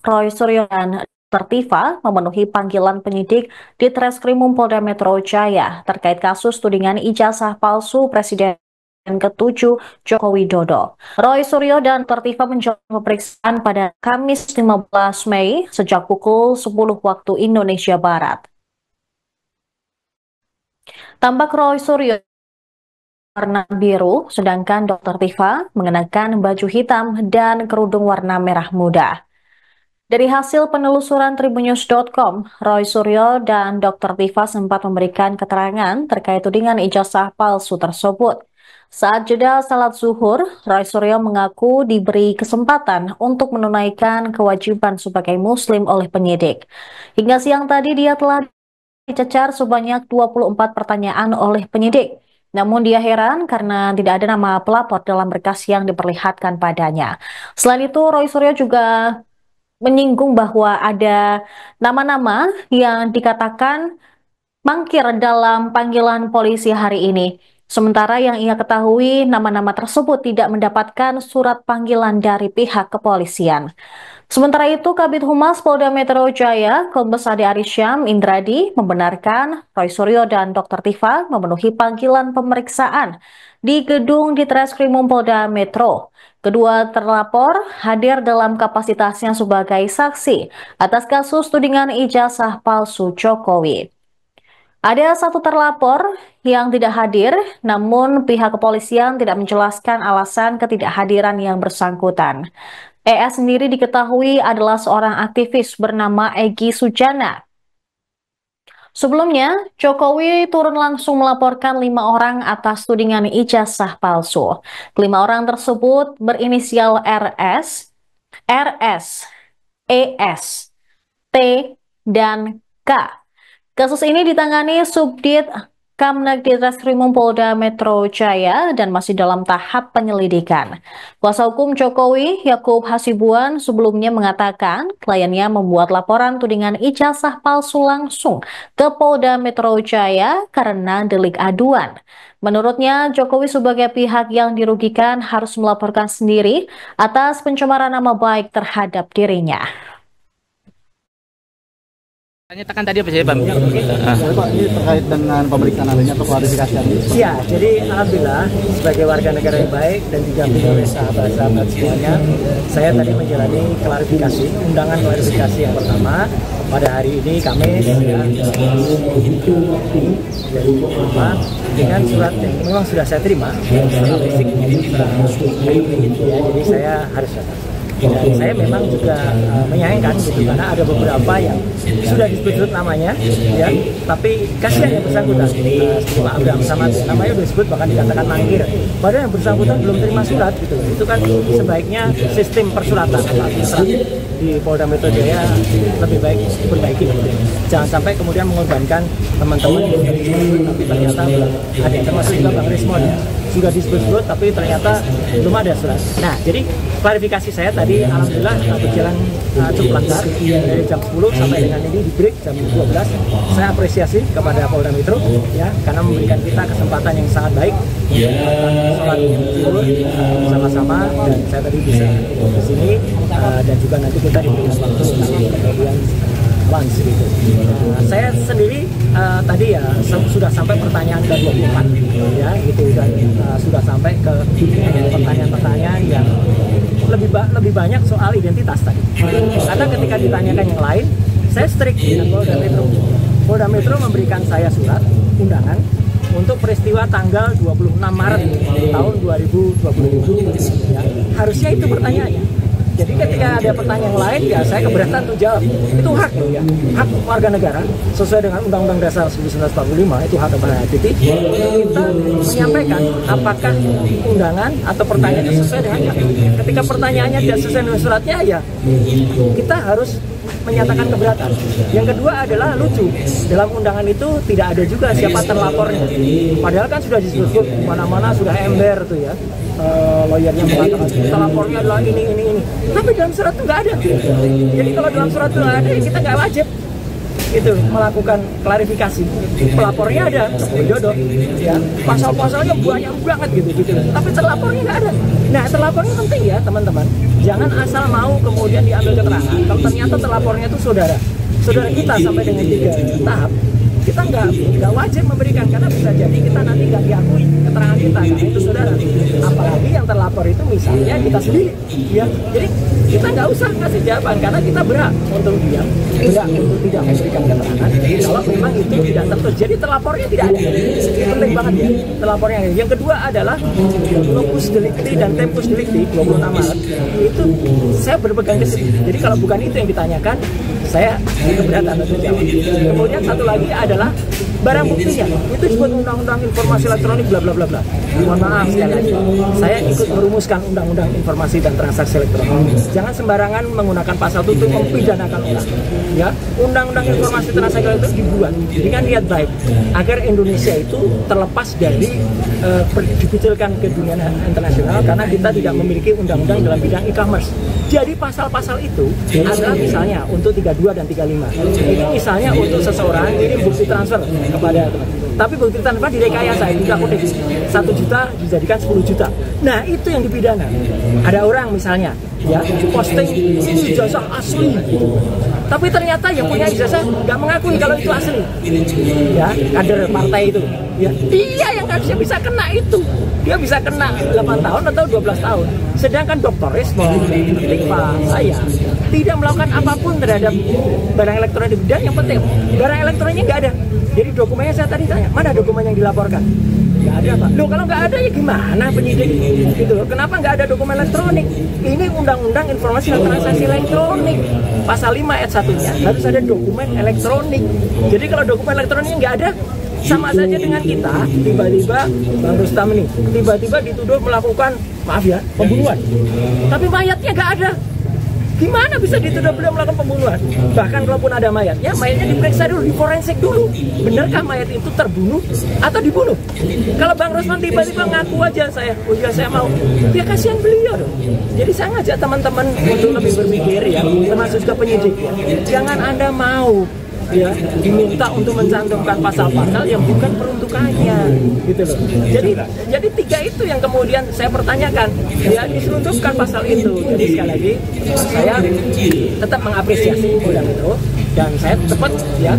Roy Suryo dan Tertiva memenuhi panggilan penyidik di Treskrimum Polda Metro Jaya terkait kasus tudingan ijazah palsu Presiden ke-7 Joko Widodo. Roy Suryo dan Tertiva menjalani pemeriksaan pada Kamis 15 Mei sejak pukul 10 waktu Indonesia Barat. Tampak Roy Suryo warna biru, sedangkan Dr. Tifa mengenakan baju hitam dan kerudung warna merah muda. Dari hasil penelusuran tribunnews.com, Roy Suryo dan Dr. Tifa sempat memberikan keterangan terkait tudingan ijazah palsu tersebut. Saat jeda salat zuhur, Roy Suryo mengaku diberi kesempatan untuk menunaikan kewajiban sebagai muslim oleh penyidik. Hingga siang tadi dia telah dicecar sebanyak 24 pertanyaan oleh penyidik. Namun dia heran karena tidak ada nama pelapor dalam berkas yang diperlihatkan padanya. Selain itu, Roy Suryo juga menyinggung bahwa ada nama-nama yang dikatakan mangkir dalam panggilan polisi hari ini. Sementara yang ia ketahui, nama-nama tersebut tidak mendapatkan surat panggilan dari pihak kepolisian. Sementara itu, Kabid Humas Polda Metro Jaya, Kombes Ade Arisyam Indradi, membenarkan Roy Suryo dan Dr. Tifa memenuhi panggilan pemeriksaan di gedung di Treskrimum Polda Metro. Kedua terlapor hadir dalam kapasitasnya sebagai saksi atas kasus tudingan ijazah palsu Jokowi. Ada satu terlapor yang tidak hadir, namun pihak kepolisian tidak menjelaskan alasan ketidakhadiran yang bersangkutan. ES sendiri diketahui adalah seorang aktivis bernama Egy Sujana. Sebelumnya, Jokowi turun langsung melaporkan 5 orang atas tudingan ijazah palsu. 5 orang tersebut berinisial RS, ES, T, dan K. Kasus ini ditangani Subdit Kamnag di Treskrimum Polda Metro Jaya dan masih dalam tahap penyelidikan. Kuasa hukum Jokowi, Yakub Hasibuan, sebelumnya mengatakan kliennya membuat laporan tudingan ijazah palsu langsung ke Polda Metro Jaya karena delik aduan. Menurutnya, Jokowi sebagai pihak yang dirugikan harus melaporkan sendiri atas pencemaran nama baik terhadap dirinya. Tanyakan tadi apa sih, Pak? Pak, ini terkait dengan pemeriksaan adanya atau klarifikasi ini. Ya, jadi alhamdulillah sebagai warga negara yang baik dan dijamin oleh sahabat-sahabat semuanya, saya tadi menjalani klarifikasi, undangan klarifikasi yang pertama pada hari ini Kamis ya, dari dengan surat yang memang sudah saya terima, secara fisik ya, jadi saya harus datang. Dan saya memang juga menyayangkan gitu karena ada beberapa yang sudah disebut namanya ya, tapi kasihan yang bersangkutan seperti Pak Abraham Samad namanya sudah disebut bahkan dikatakan mangkir, padahal yang bersangkutan belum terima surat gitu. Itu kan sebaiknya sistem persuratan di Polda Metro Jaya lebih baik diperbaiki. Jangan sampai kemudian mengorbankan teman-teman tapi ternyata ada yang termasuk juga Bang Rismon ya, sudah disebut-sebut tapi ternyata belum ada surat. Nah, jadi klarifikasi saya tadi alhamdulillah berjalan cukup lancar dari jam 10 sampai dengan ini di break jam 12. Saya apresiasi kepada Polda Metro ya karena memberikan kita kesempatan yang sangat baik sholat zuhur bersama-sama, dan saya tadi bisa ke sini dan juga nanti kita diberikan waktu kemudian lunch gitu. Saya sendiri tadi ya sudah sampai pertanyaan ke 24 ya gitu, dan sudah sampai ke pertanyaan-pertanyaan yang lebih banyak soal identitas tadi. Karena ketika ditanyakan yang lain, saya strict dengan Polda Metro. Polda Metro memberikan saya surat undangan untuk peristiwa tanggal 26 Maret tahun 2020. Ya, harusnya itu pertanyaannya. Jadi ketika ada pertanyaan lain, ya saya keberatan untuk jawab. Itu hak loh ya, hak warga negara sesuai dengan Undang-Undang Dasar 1945, itu hak kepada kita menyampaikan apakah undangan atau pertanyaan itu sesuai dengan hak. Ketika pertanyaannya tidak sesuai dengan suratnya, ya kita harus menyatakan keberatan. Yang kedua adalah lucu, dalam undangan itu tidak ada juga siapa terlapornya. Padahal kan sudah disebut mana-mana sudah ember tuh ya. Lawyernya mengatakan terlapornya adalah ini. Tapi dalam surat itu nggak ada. Jadi kalau dalam surat itu nggak ada, ya kita nggak wajib itu melakukan klarifikasi. Pelapornya ada, Widodo, ya, pasal-pasalnya banyak banget gitu. Tapi terlapornya nggak ada. Nah, terlapornya penting ya teman-teman. Jangan asal mau kemudian diambil keterangan. Kalau ternyata terlapornya itu saudara kita sampai dengan 3 tahap, kita nggak wajib memberikan, karena bisa jadi kita nanti nggak diakui keterangan kita, karena itu saudara. Apalagi yang terlapor itu misalnya kita sendiri, ya. Jadi kita nggak usah kasih jawaban, karena kita berhak untuk diam, berhak untuk tidak memberikan keterangan kalau memang itu tidak tertulis. Jadi terlapornya tidak ada. Penting banget ya terlapornya. Yang kedua adalah locus delicti dan tempus delicti 26 Maret itu saya berpegang teguh. Jadi kalau bukan itu yang ditanyakan, saya keberatan untuk jawab. Kemudian satu lagi adalah barang buktinya. Itu disebut undang-undang informasi elektronik bla bla bla bla. Mohon maaf sekali lagi, saya ikut merumuskan undang-undang informasi dan transaksi elektronik. Jangan sembarangan menggunakan pasal itu untuk mempidanakan orang. Ya, undang-undang informasi transaksi elektronik dibuat dengan niat baik agar Indonesia itu terlepas dari dikucilkan ke dunia internasional, karena kita tidak memiliki undang-undang dalam bidang e-commerce. Jadi pasal-pasal itu adalah misalnya untuk 32 dan 35. Itu misalnya untuk seseorang ini bukti transfer kepada teman. Tapi bukti transfer direkayasa, itu aku 1 juta dijadikan 10 juta. Nah, itu yang dipidana. Ada orang misalnya ya posting ini ijazah asli, tapi ternyata yang punya ijazah nggak mengakui kalau itu asli, ya, kader partai itu, ya, dia yang harusnya bisa kena itu. Dia bisa kena 8 tahun atau 12 tahun. Sedangkan Dr. Rismo, Pak saya tidak melakukan apapun terhadap barang elektronik. Dan yang penting, barang elektroniknya nggak ada. Jadi dokumennya saya tadi tanya, mana dokumen yang dilaporkan? Nggak ada, Pak. Loh, kalau nggak ada ya gimana penyidik? Gitu loh. Kenapa nggak ada dokumen elektronik? Ini Undang-Undang Informasi dan Transaksi Elektronik. Pasal 5 ayat 1-nya harus ada dokumen elektronik. Jadi kalau dokumen elektroniknya nggak ada, sama saja dengan kita tiba-tiba Bang Rustam ini tiba-tiba dituduh melakukan, maaf ya, pembunuhan, tapi mayatnya nggak ada. Gimana bisa dituduh beliau melakukan pembunuhan? Bahkan kalaupun ada mayatnya diperiksa dulu, diforensik dulu, benarkah mayat itu terbunuh atau dibunuh? Kalau Bang Rustam tiba-tiba ngaku aja saya mau, ya kasihan beliau dong. Jadi saya ngajak teman-teman untuk lebih berpikir ya, termasuk juga penyidik ya. Jangan Anda mau ya diminta untuk mencantumkan pasal-pasal yang bukan peruntukannya, gitu loh. Jadi 3 itu yang kemudian saya pertanyakan, ya diselundupkan pasal itu. Jadi sekali lagi saya tetap mengapresiasi Polda Metro, dan saya tepat ya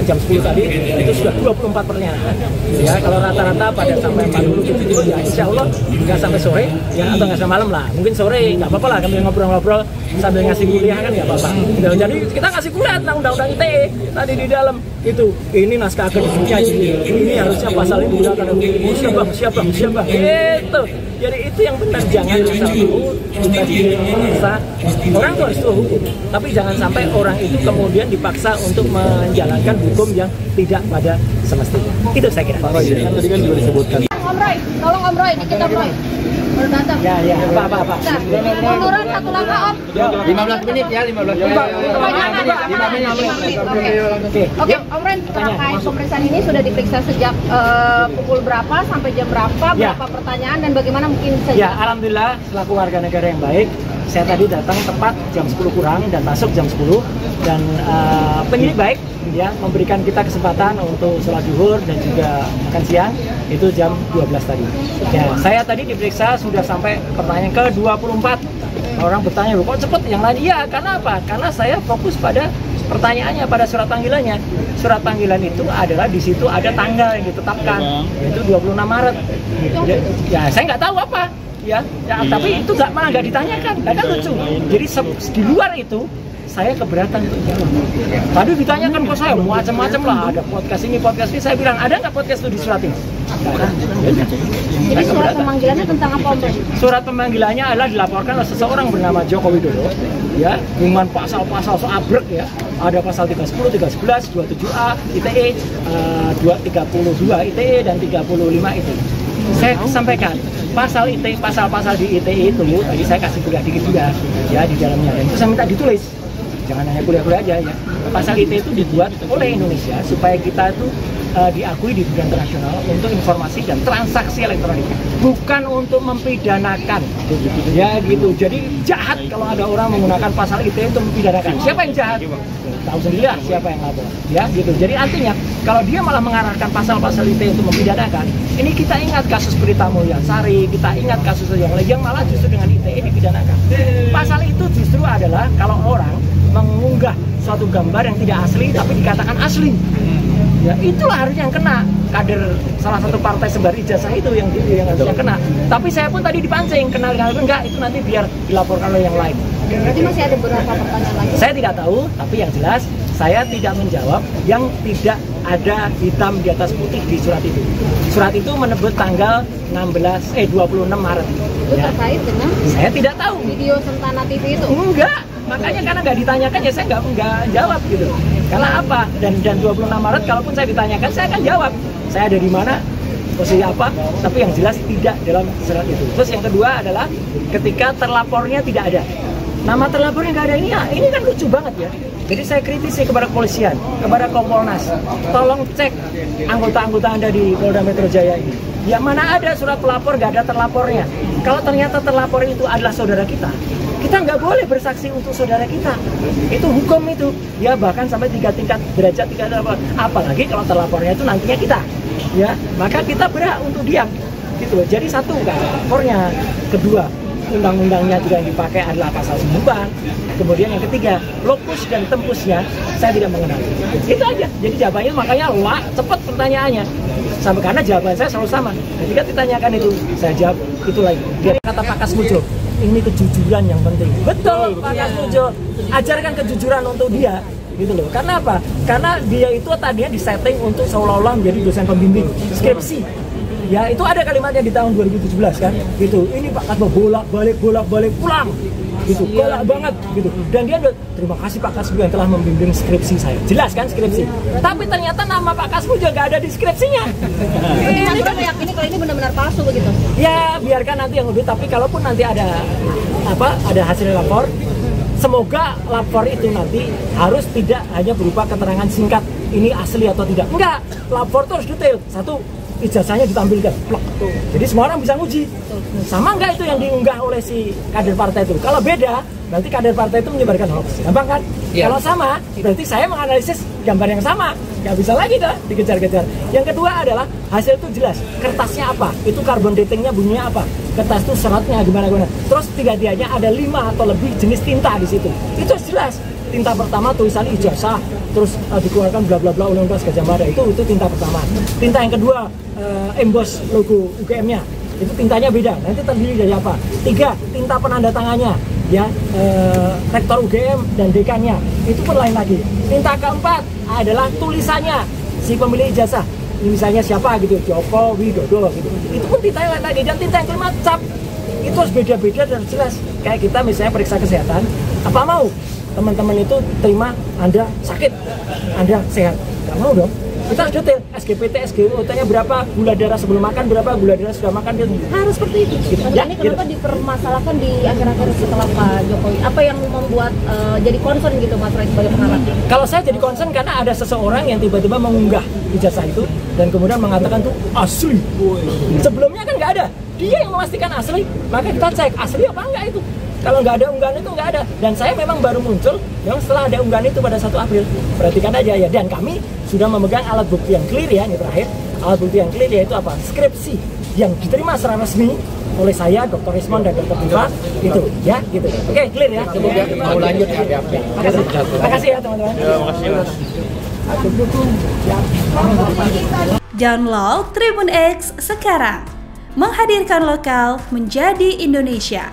jam 10 tadi itu sudah 24 pernyataan. Ya kalau rata-rata pada sampai 40 ya insya Allah nggak sampai sore ya, atau nggak sampai malam lah. Mungkin sore nggak apa-apa lah, kami ngobrol-ngobrol sambil ngasih kuliah kan nggak apa-apa. Jadi kita ngasih kuliah tentang undang-undang ITE tadi di dalam itu. Ini naskah akademiknya, ini harusnya pasal ini digunakan. Siapa itu. Jadi itu yang benar, jangan asal kita dipaksa. Orang itu harus tahu hukum, tapi jangan sampai orang itu kemudian dipaksa untuk menjalankan hukum yang tidak pada semestinya. Itu saya kira. Pak Roy, kan tadi kan juga disebutkan. Om Roy, tolong Om Roy, dikit Om Roy. Baru datang. Ya, apa. Munduran 1 langkah Om. 15 menit ya, 15 menit. Kebanyakan ya, 15 menit. Oke, Om Roy, terkait pemeriksaan ini sudah diperiksa sejak pukul berapa sampai jam berapa, berapa pertanyaan, dan bagaimana mungkin saja? Ya, alhamdulillah selaku warga negara yang baik, saya tadi datang tepat jam 10 kurang dan masuk jam 10, dan penyidik baik ya memberikan kita kesempatan untuk sholat zuhur dan juga makan siang itu jam 12 tadi. Ya, saya tadi diperiksa sudah sampai pertanyaan ke-24. Orang bertanya, kok cepet yang lain? Iya, karena apa? Karena saya fokus pada pertanyaannya, pada surat panggilannya. Surat panggilan itu adalah di situ ada tanggal yang ditetapkan, yaitu 26 Maret. Ya, saya nggak tahu apa. Ya, tapi itu malah nggak ditanyakan, kan lucu. Jadi di luar itu saya keberatan untuk jawab. Tadi ditanyakan ke saya macam-macam lah, ada podcast ini, saya bilang ada nggak podcast itu di surat ini? Jadi surat pemanggilannya tentang apa Om? Surat pemanggilannya adalah dilaporkan oleh seseorang bernama Joko Widodo, ya, dengan pasal-pasal seabrek ya. Ada pasal 310, 311, 27A ITE, 232 ITE dan 35 ITE. Saya sampaikan pasal ITE, pasal-pasal di ITE itu tadi saya kasih kuliah dikit juga ya di dalamnya, dan itu saya minta ditulis jangan hanya kuliah-kuliah aja ya. Pasal ITE itu dibuat oleh Indonesia supaya kita itu diakui di dunia internasional untuk informasi dan transaksi elektronik, bukan untuk mempidanakan. Ya gitu. Jadi jahat kalau ada orang menggunakan pasal ITE untuk mempidanakan. Siapa yang jahat? Tahu sendiri lah siapa yang lapor. Ya gitu. Jadi artinya kalau dia malah mengarahkan pasal-pasal ITE untuk mempidanakan, ini kita ingat kasus Berita Mulyasari, kita ingat kasus yang lain yang malah justru dengan ITE dipidanakan. Pasal itu justru adalah kalau orang mengunggah suatu gambar yang tidak asli tapi dikatakan asli. Ya, itulah harusnya yang kena. Kader salah satu partai sebar ijazah itu yang harusnya kena. Tapi saya pun tadi dipancing, kenal enggak, itu nanti biar dilaporkan oleh yang lain. Berarti masih ada beberapa pertanyaan lagi? Saya tidak tahu, tapi yang jelas saya tidak menjawab yang tidak ada hitam di atas putih di surat itu. Surat itu menyebut tanggal 26 Maret. Itu terkait dengan? Saya tidak tahu. Video Sentana TV itu? Enggak. Makanya karena nggak ditanyakan ya saya nggak jawab gitu. Karena apa? Dan 26 Maret kalaupun saya ditanyakan saya akan jawab. Saya ada di mana, posisi apa, tapi yang jelas tidak dalam surat itu. Terus yang kedua adalah ketika terlapornya tidak ada. Nama terlapornya nggak ada ini kan lucu banget ya. Jadi saya kritisi kepada kepolisian, kepada Kompolnas, tolong cek anggota-anggota Anda di Polda Metro Jaya ini. Ya mana ada surat pelapor nggak ada terlapornya. Kalau ternyata terlapor itu adalah saudara kita nggak boleh bersaksi untuk saudara kita. Itu hukum itu. Ya bahkan sampai 3 tingkat derajat 3 derajat. Apalagi kalau terlapornya itu nantinya kita. Ya, maka kita berhak untuk diam. Gitu. Jadi satu kan lapornya, kedua undang-undangnya juga yang dipakai adalah pasal 9. Kemudian yang ketiga, lokus dan tempusnya saya tidak mengenal. Itu aja. Jadi jawabannya makanya cepat pertanyaannya. Sampai karena jawaban saya selalu sama. Ketika ditanyakan itu, saya jawab itu lagi. Dia kata Pak Kasmujo, ini kejujuran yang penting. Betul, Pak Kasmujo. Ajarkan kejujuran untuk dia. Gitu loh. Karena apa? Karena dia itu tadinya disetting untuk seolah-olah menjadi dosen pembimbing skripsi. Ya itu ada kalimatnya di tahun 2017 kan, gitu. Ini Pak Kasbo bolak-balik pulang, gitu, galak banget, gitu. Dan dia terima kasih Pak Kasbo yang telah membimbing skripsi saya. Jelas kan skripsi. Tapi ternyata nama Pak Kasbo juga nggak ada di skripsinya. Ini kan meyakini kalau ini benar-benar palsu begitu. Ya biarkan nanti yang udah. Tapi kalaupun nanti ada hasil lapor, semoga lapor itu nanti harus tidak hanya berupa keterangan singkat ini asli atau tidak. Enggak, lapor itu harus detail. Satu, ijazahnya ditampilkan, plok tuh. Jadi semua orang bisa nguji. Sama enggak itu yang diunggah oleh si kader partai itu? Kalau beda, berarti kader partai itu menyebarkan hoax. Gampang kan? Ya. Kalau sama, berarti saya menganalisis gambar yang sama. Nggak bisa lagi dah dikejar-kejar. Yang kedua adalah hasil itu jelas. Kertasnya apa? Itu carbon datingnya bunyinya apa? Kertas itu seratnya gimana-gimana. Terus tiga-tiganya ada 5 atau lebih jenis tinta di situ. Itu jelas. Tinta pertama tulisan ijazah, terus dikeluarkan bla bla bla Undang-Undang Gajah Mada, itu tinta pertama. Tinta yang kedua emboss logo UGM-nya, itu tintanya beda. Nanti terdiri dari apa? 3, tinta penanda tangannya, ya rektor UGM dan dekannya, itu pun lain lagi. Tinta keempat adalah tulisannya si pemilik ijazah, misalnya siapa gitu, Joko Widodo gitu. Itu pun tinta lain lagi. Dan tinta yang kelima cap, itu harus beda-beda dan jelas. Kayak kita misalnya periksa kesehatan, apa mau teman-teman itu terima Anda sakit, Anda sehat? Nggak mau dong. Kita harus detail, SGPT, SGOT-nya berapa, gula darah sebelum makan berapa, gula darah sudah makan, harus seperti itu. Gitu. Ya, ini kenapa dipermasalahkan di akhir-akhir setelah Pak Jokowi? Apa yang membuat jadi concern gitu Mas Ray sebagai pengamat? Kalau saya jadi concern karena ada seseorang yang tiba-tiba mengunggah ijazah itu dan kemudian mengatakan tuh asli. Sebelumnya kan nggak ada, dia yang memastikan asli, maka kita cek asli apa enggak itu. Kalau nggak ada unggahan itu nggak ada. Dan saya memang baru muncul memang setelah ada unggahan itu pada 1 April. Perhatikan aja ya. Dan kami sudah memegang alat bukti yang clear ya, ini terakhir. Alat bukti yang clear yaitu apa? Skripsi yang diterima secara resmi oleh saya, Dr. Rismon dan Dr. Tifa. Itu ya, gitu. Oke, clear ya. Mau lanjut ya. Makasih ya teman-teman. Download Tribun X sekarang. Menghadirkan lokal menjadi Indonesia.